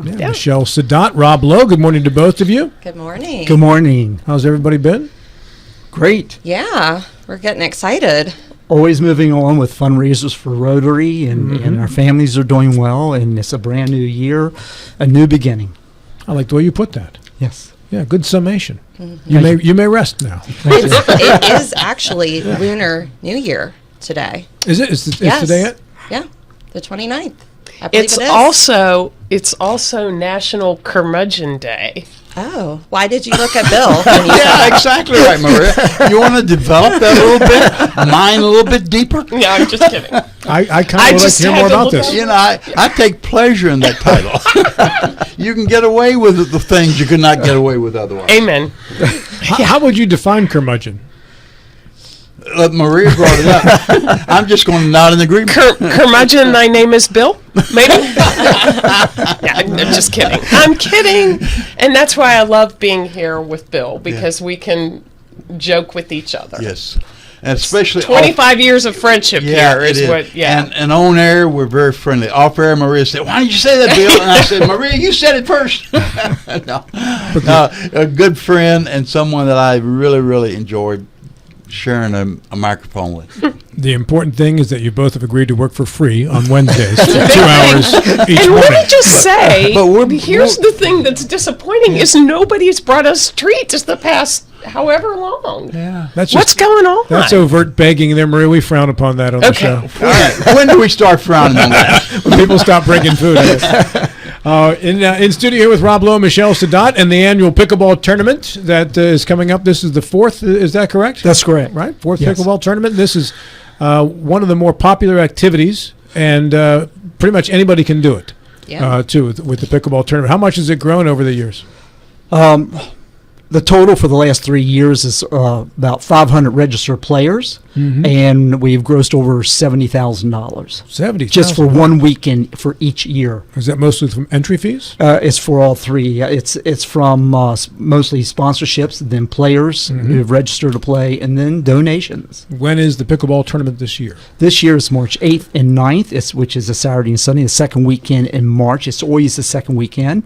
Yeah. Michelle Sadat, Rob Lowe, good morning to both of you. Good morning. Good morning. How's everybody been? Great. Yeah, we're getting excited. Always moving on with fundraisers for Rotary, and our families are doing well, and it's a brand new year, a new beginning. I like the way you put that. Yes. Yeah, good summation. You may rest now. It is actually Lunar New Year today. Is it? Is Yes. today it? Yeah, the 29th. I believe It's it is. also National Curmudgeon Day. Oh, why did you look at Bill? When you Yeah, exactly right, Maria. You want to develop that a little bit, mine a little bit deeper? No, I'm just kidding. I kind of would like just to hear had more to about look this. up. You know, I take pleasure in that title. You can get away with the things you could not get away with otherwise. Amen. How would you define curmudgeon? Maria brought it up. I'm just going to nod in agreement. Curmudgeon, thy name is Bill? Maybe? Yeah, I'm just kidding. I'm kidding. And that's why I love being here with Bill, because we can joke with each other. Yes. And especially 25 years of friendship here is what, And on air, we're very friendly. Off air, Maria said, "Why didn't you say that, Bill?" And I said, "Maria, you said it first." No, a good friend and someone that I really, really enjoyed sharing a microphone with. The important thing is that you both have agreed to work for free on Wednesdays for 2 hours each And morning. let me just say, But here's the thing that's disappointing is nobody's brought us treats the past however long. Yeah. That's What's going on? That's overt begging there, Maria. We frown upon that on the show. Okay. All right. When do we start frowning on that? When people stop bringing food. In studio here with Rob Lowe, Michelle Sadat, and the annual pickleball tournament that is coming up. This is the fourth. Is that correct? That's correct. Right, fourth Yes. pickleball tournament. This is one of the more popular activities, and pretty much anybody can do it. Yeah. Too with the pickleball tournament. How much has it grown over the years? The total for the last 3 years is about 500 registered players, and we've grossed over $70,000 70. just for one weekend for each year. Is that mostly from entry fees? It's for all three. It's from mostly sponsorships, then players who've registered to play, and then donations. When is the pickleball tournament this year? This year is March 8th and 9th, which is a Saturday and Sunday, the second weekend in March. It's always the second weekend.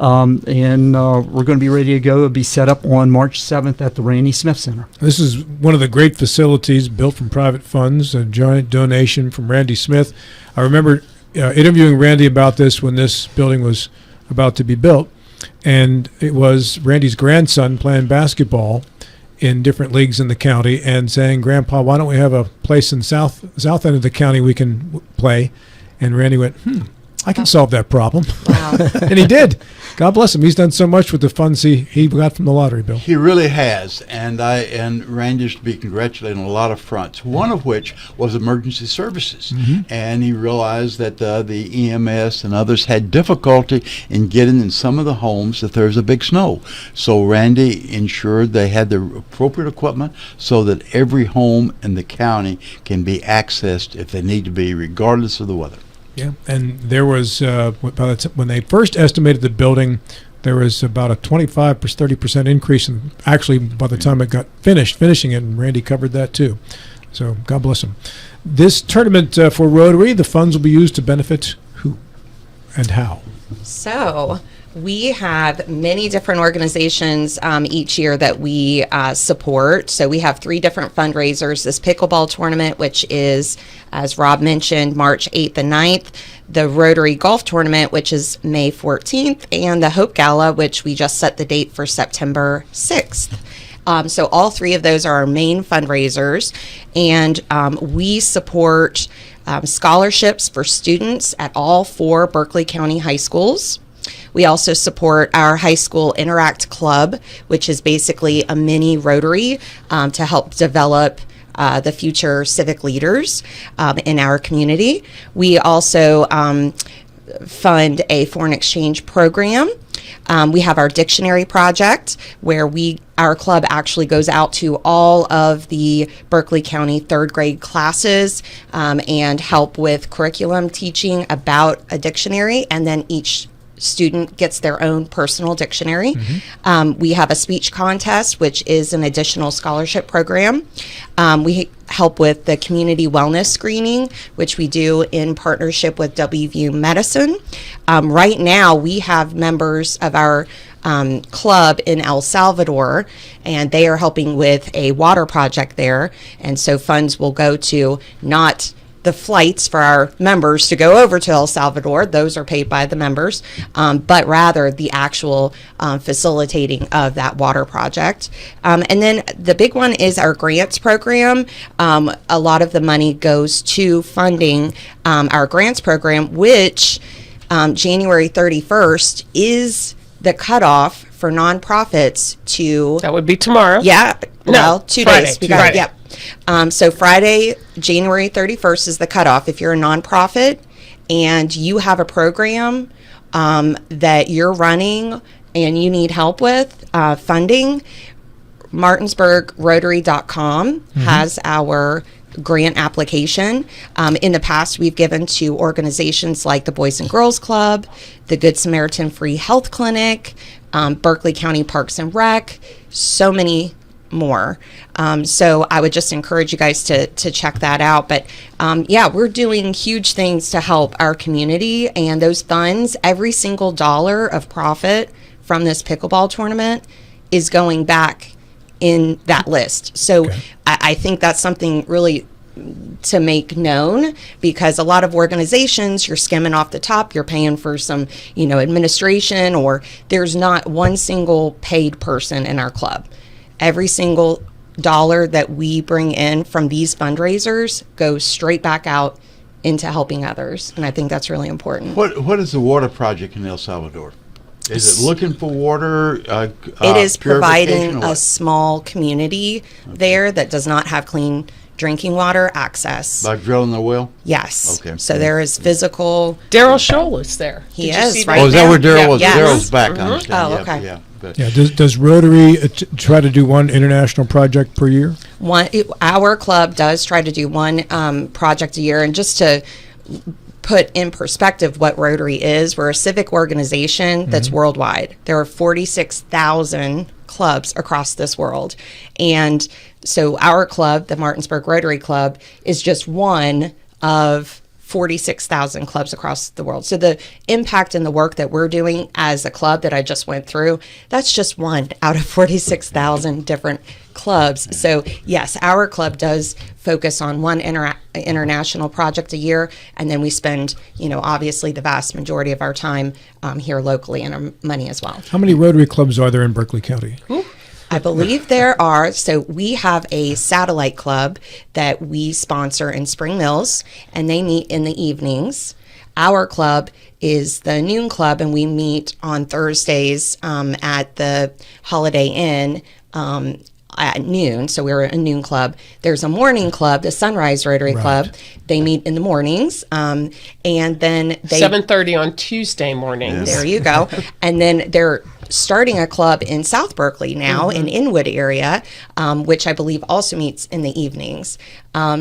And we're going to be ready to go. It'll be set up on March 7th at the Randy Smith Center. This is one of the great facilities built from private funds, a giant donation from Randy Smith. I remember interviewing Randy about this when this building was about to be built, and it was Randy's grandson playing basketball in different leagues in the county and saying, "Grandpa, why don't we have a place in south end of the county we can play?" And Randy went, I can solve that problem. Wow. And he did. God bless him. He's done so much with the funds he got from the lottery, Bill. He really has, and Randy's to be congratulated on a lot of fronts. One of which was emergency services, and he realized that the EMS and others had difficulty in getting in some of the homes if there's a big snow. So Randy ensured they had the appropriate equipment so that every home in the county can be accessed if they need to be, regardless of the weather. Yeah, and there was when they first estimated the building, there was about a 25-30% increase in actually by the time it got finishing it, and Randy covered that too. So God bless him. This tournament for Rotary, the funds will be used to benefit who and how? So we have many different organizations each year that we support. So we have 3 different fundraisers. This pickleball tournament, which is, as Rob mentioned, March 8th and 9th. The Rotary Golf Tournament, which is May 14th. And the Hope Gala, which we just set the date for September 6th. So all 3 of those are our main fundraisers. And we support scholarships for students at all 4 Berkeley County high schools. We also support our high school Interact Club, which is basically a mini Rotary to help develop the future civic leaders in our community. We also fund a foreign exchange program. We have our dictionary project where our club actually goes out to all of the Berkeley County 3rd grade classes and help with curriculum teaching about a dictionary, and then each student gets their own personal dictionary. We have a speech contest, which is an additional scholarship program. We help with the community wellness screening, which we do in partnership with WVU Medicine. Right now, we have members of our club in El Salvador, and they are helping with a water project there. And so funds will go to not the flights for our members to go over to El Salvador, those are paid by the members, but rather the actual facilitating of that water project. And then the big one is our grants program. A lot of the money goes to funding our grants program, which January 31st is the cutoff for nonprofits to. That would be tomorrow. Yeah, No, well, 2 Friday, days. We got Friday. it. Yep. So Friday, January 31st is the cutoff. If you're a nonprofit and you have a program that you're running and you need help with funding, MartinsburgRotary.com has our grant application. In the past, we've given to organizations like the Boys and Girls Club, the Good Samaritan Free Health Clinic, Berkeley County Parks and Rec, so many more. So I would just encourage you guys to check that out. But yeah, we're doing huge things to help our community, and those funds, every single dollar of profit from this pickleball tournament is going back in that list. So I think that's something really to make known, because a lot of organizations, you're skimming off the top, you're paying for some, administration, or there's not one single paid person in our club. Every single dollar that we bring in from these fundraisers goes straight back out into helping others. And I think that's really important. What is the water project in El Salvador? Is it looking for water? It is providing purification, or a what? small community there that does not have clean drinking water access. By drilling the well? Yes. Okay. So there is physical. Daryl Scholl is there. He Did you is, see right Oh, is that now. where Daryl Yeah. was? Yes. Daryl's back, I understand. Oh, Yeah, okay. yeah, but Yeah. Does Rotary try to do one international project per year? Our club does try to do one project a year, and just to put in perspective what Rotary is, we're a civic organization that's worldwide. There are 46,000 clubs across this world, and so our club, the Martinsburg Rotary Club, is just one of 46,000 clubs across the world. So the impact and the work that we're doing as a club that I just went through, that's just one out of 46,000 different clubs. So yes, our club does focus on one international project a year, and then we spend, obviously the vast majority of our time here locally and our money as well. How many Rotary clubs are there in Berkeley County? I believe there are. So we have a satellite club that we sponsor in Spring Mills, and they meet in the evenings. Our club is the Noon Club, and we meet on Thursdays at the Holiday Inn at noon. So we're a noon club. There's a morning club, the Sunrise Rotary Club. They meet in the mornings, and then they 7:30 on Tuesday mornings. There you go. And then they're starting a club in South Berkeley now, in Inwood area, which I believe also meets in the evenings.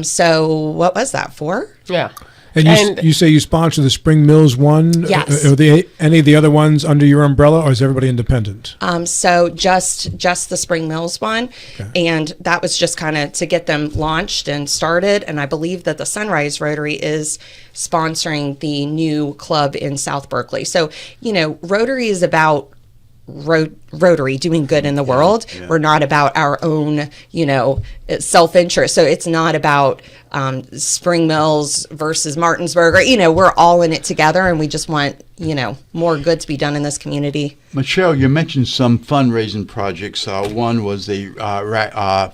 So what was that for? Yeah. And you say you sponsor the Spring Mills one? Yes. Are any of the other ones under your umbrella, or is everybody independent? So just the Spring Mills one, and that was just kind of to get them launched and started. And I believe that the Sunrise Rotary is sponsoring the new club in South Berkeley. So Rotary is about Rotary doing good in the world. We're not about our own, self-interest. So it's not about Spring Mills versus Martinsburg, or, we're all in it together, and we just want, more good to be done in this community. Michelle, you mentioned some fundraising projects. One was the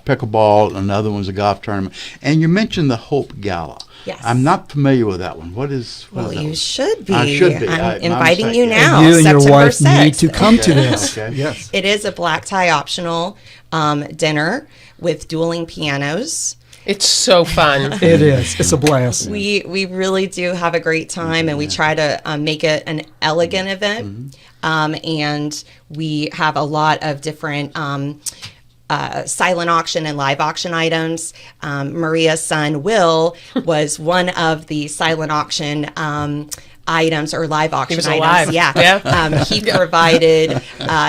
pickleball, another one was a golf tournament, and you mentioned the Hope Gala. Yes. I'm not familiar with that one. What is Well, that you one? should be. I should be. I'm My inviting mistake. you Yeah. now. You and your September wife need 6th. to come to this. Okay. Yes. It is a black tie optional dinner with dueling pianos. It's so fun. It is. It's a blast. We really do have a great time, and we try to make it an elegant event. And we have a lot of different silent auction and live auction items. Maria's son, Will, was one of the silent auction items or live auction was items. alive. Yeah. He provided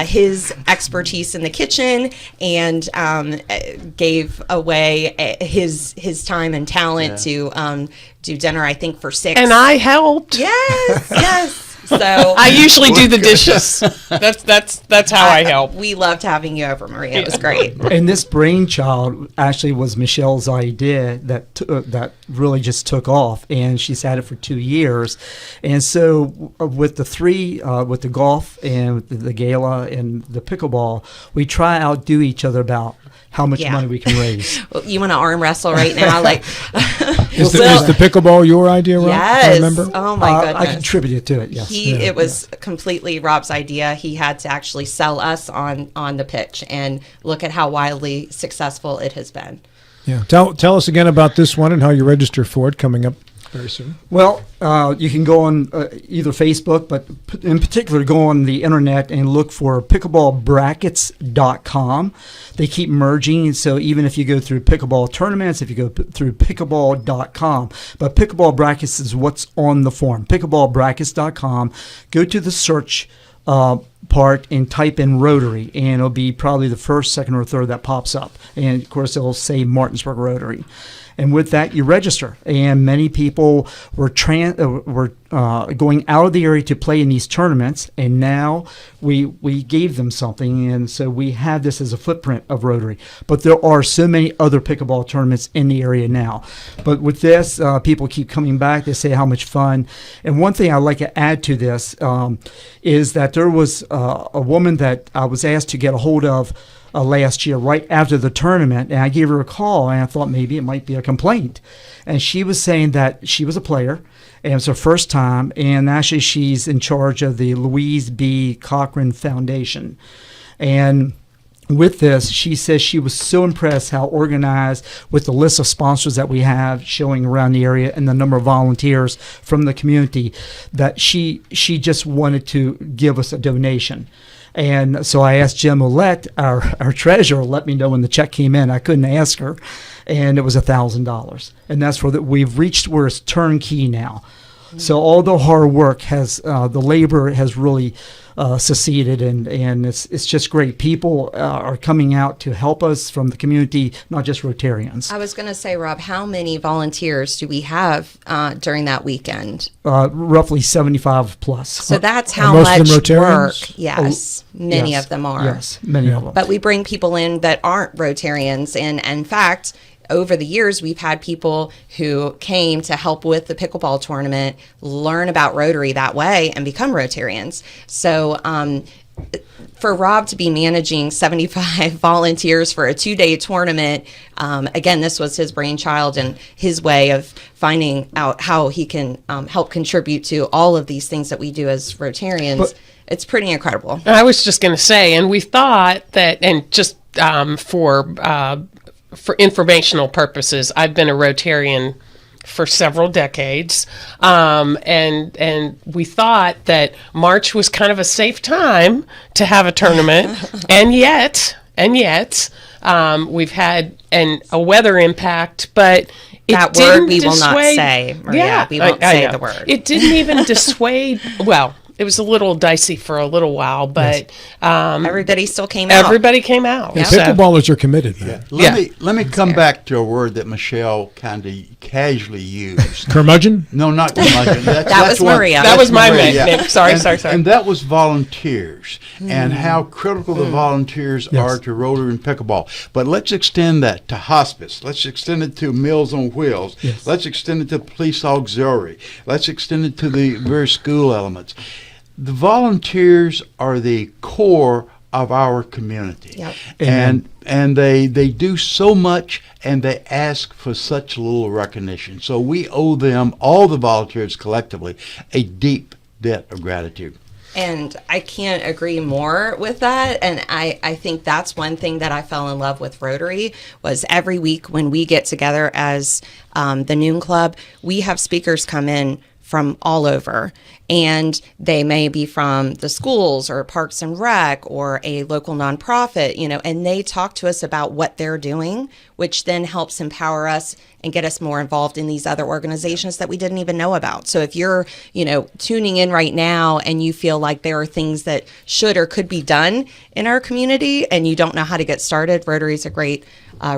his expertise in the kitchen and gave away his time and talent to do dinner, I think, for 6. And I helped. Yes, yes. So I usually do the dishes. That's how I help. We loved having you over, Maria. It was great. And this brainchild actually was Michelle's idea that really just took off, and she's had it for 2 years. And so with the three, with the golf and with the gala and the pickleball, we try to outdo each other about how much Yeah. money we can raise. You want to arm wrestle right now? Like, Is the pickleball your idea, Rob? yes. I remember. Oh my goodness. I contributed to it, yes. It was completely Rob's idea. He had to actually sell us on the pitch, and look at how wildly successful it has been. Yeah. Tell us again about this one and how you register for it coming up very soon. Well, you can go on either Facebook, but in particular, go on the internet and look for pickleballbrackets.com. They keep merging, so even if you go through pickleball tournaments, if you go through pickleball.com, but pickleball brackets is what's on the form. Pickleballbrackets.com. Go to the search part and type in Rotary, and it'll be probably the first, second, or third that pops up. And of course, it'll say Martinsburg Rotary. And with that, you register. And many people were going out of the area to play in these tournaments, and now we gave them something, and so we have this as a footprint of Rotary. But there are so many other pickleball tournaments in the area now. But with this, people keep coming back. They say how much fun. And one thing I'd like to add to this is that there was a woman that I was asked to get a hold of last year, right after the tournament, and I gave her a call, and I thought maybe it might be a complaint. And she was saying that she was a player, and it was her first time, and actually she's in charge of the Louise B. Cochran Foundation. And with this, she says she was so impressed how organized with the list of sponsors that we have showing around the area and the number of volunteers from the community that she just wanted to give us a donation. And so I asked Jim Ouellette, our treasurer, let me know when the check came in. I couldn't ask her, and it was $1,000. And that's for we've reached where it's turnkey now. So all the hard work has, the labor has really succeeded, and it's just great. People are coming out to help us from the community, not just Rotarians. I was going to say, Rob, how many volunteers do we have during that weekend? Roughly 75 plus. So that's how most of much them Rotarians? work. Yes, many Yes, of them are. Yes, many of them. But we bring people in that aren't Rotarians, and in fact, over the years, we've had people who came to help with the pickleball tournament learn about Rotary that way and become Rotarians. So for Rob to be managing 75 volunteers for a 2-day tournament, again, this was his brainchild and his way of finding out how he can help contribute to all of these things that we do as Rotarians. It's pretty incredible. I was just going to say, and we thought that, and just for informational purposes, I've been a Rotarian for several decades, and we thought that March was kind of a safe time to have a tournament, and yet we've had a weather impact, but That word we will not say, Maria. Yeah, we won't say the word. It didn't even dissuade. Well, it was a little dicey for a little while, but Everybody still came out. everybody came out. And So- pickleballers are committed, man. Let me come back to a word that Michelle kind of casually used. Curmudgeon? No, not curmudgeon. That was Maria. That was my Maria, nickname. Sorry. And that was volunteers and how critical the volunteers Yes. are to Rotary and pickleball. But let's extend that to hospice. Let's extend it to Meals on Wheels. Yes. Let's extend it to police auxiliary. Let's extend it to the various school elements. The volunteers are the core of our community. Yep. And they do so much, and they ask for such little recognition. So we owe them, all the volunteers collectively, a deep debt of gratitude. And I can't agree more with that. And I think that's one thing that I fell in love with Rotary was every week when we get together as the Noon Club, we have speakers come in from all over. And they may be from the schools or Parks and Rec or a local nonprofit, and they talk to us about what they're doing, which then helps empower us and get us more involved in these other organizations that we didn't even know about. So if you're, tuning in right now and you feel like there are things that should or could be done in our community and you don't know how to get started, Rotary is a great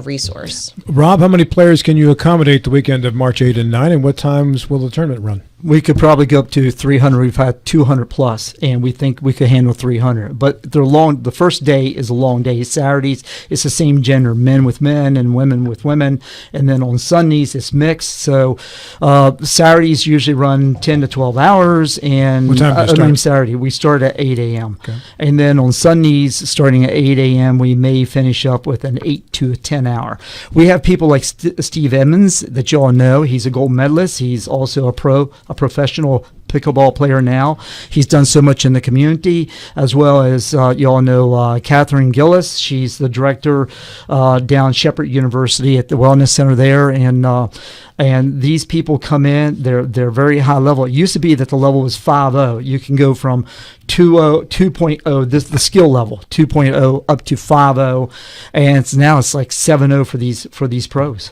resource. Rob, how many players can you accommodate the weekend of March 8 and 9, and what times will the tournament run? We could probably go up to 300. We've had 200 plus, and we think we could handle 300. But the first day is a long day. Saturdays, it's the same gender, men with men and women with women. And then on Sundays, it's mixed. So Saturdays usually run 10 to 12 hours. And what time do you start? Saturday, we start at 8 a.m. Okay. And then on Sundays, starting at 8 a.m., we may finish up with an 8 to 10 hour. We have people like Steve Edmonds that you all know. He's a gold medalist. He's also a professional pickleball player now. He's done so much in the community, as well as you all know Catherine Gillis. She's the director down Shepherd University at the Wellness Center there, and these people come in. They're very high level. It used to be that the level was 5.0. You can go from 2.0, the skill level 2.0 up to 5.0, and now it's like 7.0 for these pros.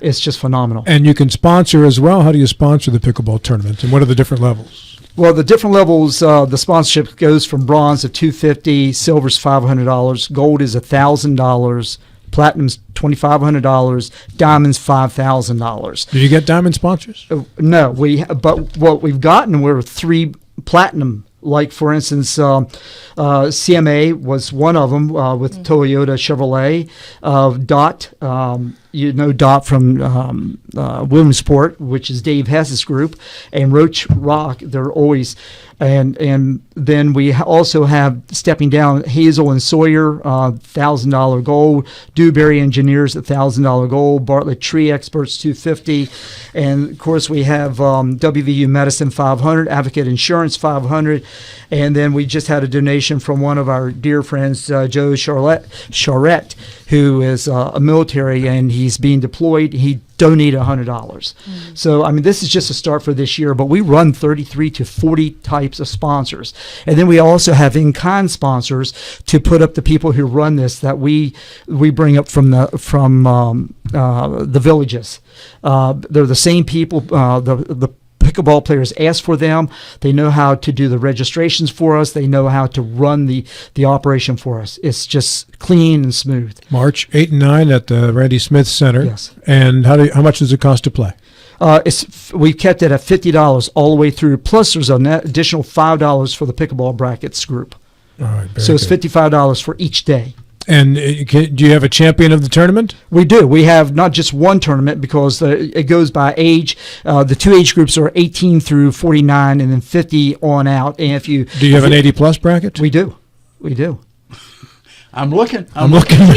It's just phenomenal. And you can sponsor as well. How do you sponsor the pickleball tournament, and what are the different levels? Well, the different levels, the sponsorship goes from bronze to $250, silver's $500, gold is $1,000, platinum's $2,500, diamond's $5,000. Do you get diamond sponsors? No, but what we've gotten were 3 platinum. Like, for instance, CMA was one of them with Toyota Chevrolet. Dot, Dot from Williamsport, which is Dave Hess's group, and Roach Rock. They're always, and then we also have, stepping down, Hazel and Sawyer, $1,000 gold. Dewberry Engineers, $1,000 gold. Bartlett Tree Experts, $250, and of course we have WVU Medicine, $500. Advocate Insurance, $500. And then we just had a donation from one of our dear friends, Joe Charette, who is a military, and he's being deployed. He donated $100. So, I mean, this is just a start for this year, but we run 33 to 40 types of sponsors. And then we also have in-kind sponsors to put up the people who run this that we bring up from the villages. They're the same people, the pickleball players ask for them. They know how to do the registrations for us. They know how to run the operation for us. It's just clean and smooth. March 8 and 9 at the Randy Smith Center. Yes. And how much does it cost to play? We've kept it at $50 all the way through. Plus, there's an additional $5 for the pickleball brackets group. All right. So it's $55 for each day. And do you have a champion of the tournament? We do. We have not just one tournament because it goes by age. The 2 age groups are 18 through 49 and then 50 on out. And do you have an 80-plus bracket? We do. We do. I'm looking. I'm looking. Eyes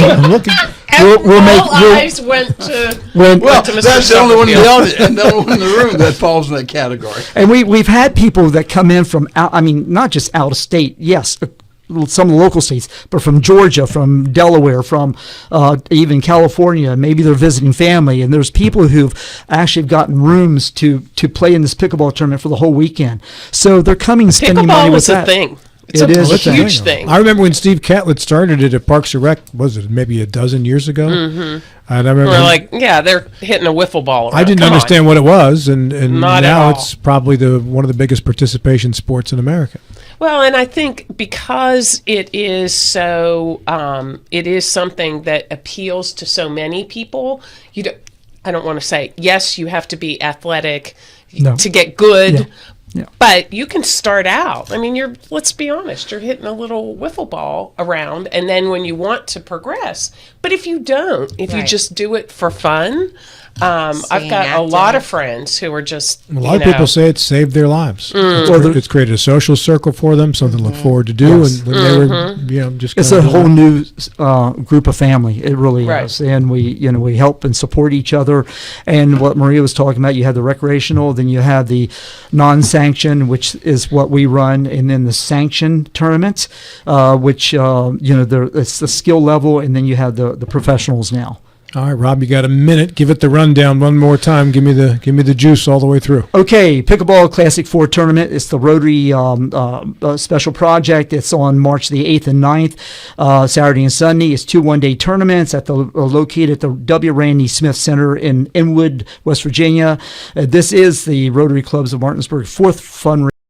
went to. Well, to Mr. that's the only one in the Summerfield. audience, and the only one in the room that falls in that category. And we've had people that come in from out. I mean, not just out of state. Yes, some of the local states, but from Georgia, from Delaware, from even California. Maybe they're visiting family, and there's people who've actually gotten rooms to play in this pickleball tournament for the whole weekend. So they're coming, spending money Pickleball with was a that. thing. It's It is a a huge thing. thing. I remember when Steve Catlett started it at Parks and Rec, was it maybe a dozen years ago? And I remember We're like, yeah, they're hitting a wiffle ball around. I didn't Come on. understand what it was, and Not at now all. it's probably one of the biggest participation sports in America. Well, and I think because it is so, it is something that appeals to so many people. I don't want to say, yes, you have to be athletic No. to get good. Yeah. Yeah. But you can start out. I mean, let's be honest, you're hitting a little wiffle ball around, and then when you want to progress. But if you don't, if you Right. just do it for fun, I've Staying got a active. lot of friends who are just, A lot of people say it saved their lives. Mm. It's created a social circle for them, something to look forward to do, Yes. and when they were, just It's kinda a whole doing new group of family. It really Right. is, and we help and support each other. And what Maria was talking about, you have the recreational, then you have the non-sanctioned, which is what we run, and then the sanctioned tournaments, which it's the skill level, and then you have the professionals now. All right, Rob, you got a minute. Give it the rundown one more time. Give me the juice all the way through. Okay, Pickleball Classic 4 tournament. It's the Rotary special project. It's on March the 8th and 9th, Saturday and Sunday. It's 2 one-day tournaments located at the W. Randy Smith Center in Inwood, West Virginia. This is the Rotary Clubs of Martinsburg 4th fundraiser